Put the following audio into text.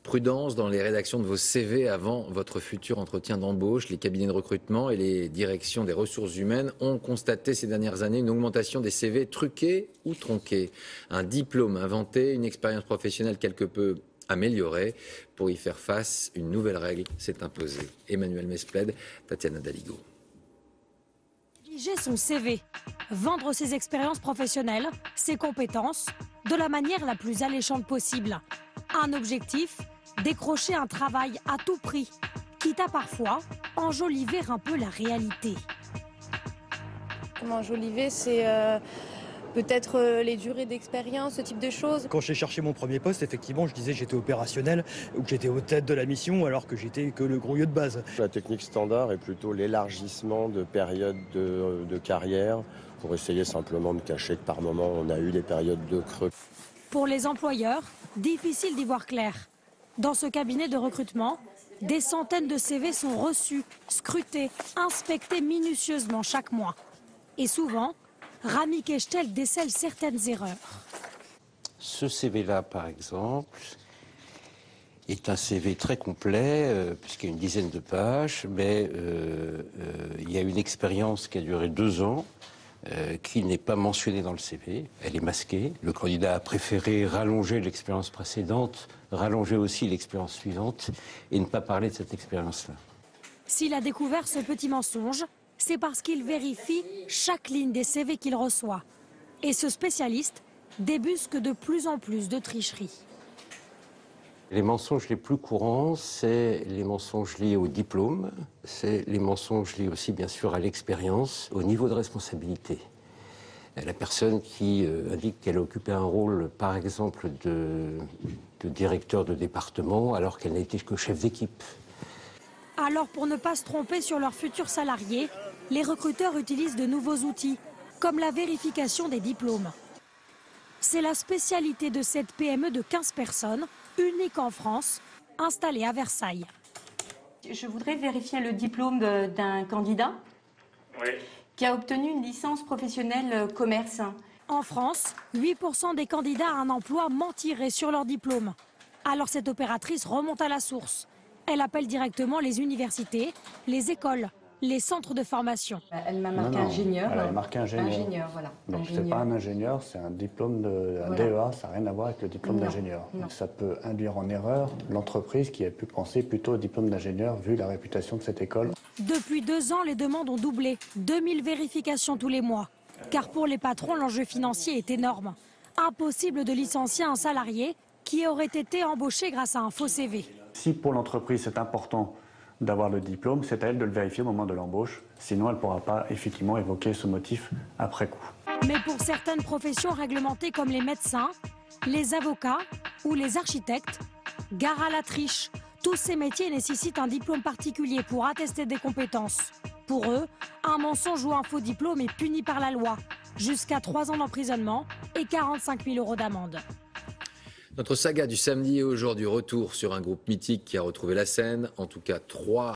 Prudence dans les rédactions de vos CV avant votre futur entretien d'embauche. Les cabinets de recrutement et les directions des ressources humaines ont constaté ces dernières années une augmentation des CV truqués ou tronqués. Un diplôme inventé, une expérience professionnelle quelque peu améliorée. Pour y faire face, une nouvelle règle s'est imposée. Emmanuel Mespled, Tatiana Daligo. Rédiger son CV, vendre ses expériences professionnelles, ses compétences, de la manière la plus alléchante possible. Un objectif, décrocher un travail à tout prix, quitte à parfois enjoliver un peu la réalité. Comment enjoliver, c'est peut-être les durées d'expérience, ce type de choses. Quand j'ai cherché mon premier poste, effectivement, je disais que j'étais opérationnel ou que j'étais aux têtes de la mission alors que j'étais que le grouilleux de base. La technique standard est plutôt l'élargissement de périodes de carrière pour essayer simplement de cacher que par moment on a eu des périodes de creux. Pour les employeurs, difficile d'y voir clair. Dans ce cabinet de recrutement, des centaines de CV sont reçus, scrutés, inspectés minutieusement chaque mois. Et souvent, Rami Kechtel décèle certaines erreurs. Ce CV-là, par exemple, est un CV très complet, puisqu'il y a une dizaine de pages, mais il y a une expérience qui a duré 2 ans, qui n'est pas mentionnée dans le CV. Elle est masquée. Le candidat a préféré rallonger l'expérience précédente, rallonger aussi l'expérience suivante, et ne pas parler de cette expérience-là. S'il a découvert ce petit mensonge, c'est parce qu'il vérifie chaque ligne des CV qu'il reçoit. Et ce spécialiste débusque de plus en plus de tricheries. Les mensonges les plus courants, c'est les mensonges liés au diplôme, c'est les mensonges liés aussi bien sûr à l'expérience, au niveau de responsabilité. La personne qui indique qu'elle a occupé un rôle, par exemple, de directeur de département, alors qu'elle n'a été que chef d'équipe. Alors pour ne pas se tromper sur leurs futurs salariés, les recruteurs utilisent de nouveaux outils, comme la vérification des diplômes. C'est la spécialité de cette PME de 15 personnes, unique en France, installée à Versailles. Je voudrais vérifier le diplôme d'un candidat qui a obtenu une licence professionnelle commerce. En France, 8% des candidats à un emploi mentiraient sur leur diplôme. Alors cette opératrice remonte à la source. Elle appelle directement les universités, les écoles, les centres de formation. Elle m'a marqué ingénieur. Elle a marqué ingénieur. Ingénieur, voilà. Donc c'est pas un ingénieur, c'est un diplôme un DEA, ça n'a rien à voir avec le diplôme d'ingénieur. Ça peut induire en erreur l'entreprise qui a pu penser plutôt au diplôme d'ingénieur vu la réputation de cette école. Depuis 2 ans, les demandes ont doublé, 2000 vérifications tous les mois. Car pour les patrons, l'enjeu financier est énorme. Impossible de licencier un salarié qui aurait été embauché grâce à un faux CV. Si pour l'entreprise c'est important d'avoir le diplôme, c'est à elle de le vérifier au moment de l'embauche. Sinon, elle ne pourra pas effectivement évoquer ce motif après coup. Mais pour certaines professions réglementées comme les médecins, les avocats ou les architectes, gare à la triche. Tous ces métiers nécessitent un diplôme particulier pour attester des compétences. Pour eux, un mensonge ou un faux diplôme est puni par la loi. Jusqu'à 3 ans d'emprisonnement et 45 000 € d'amende. Notre saga du samedi est aujourd'hui retour sur un groupe mythique qui a retrouvé la scène. En tout cas, 3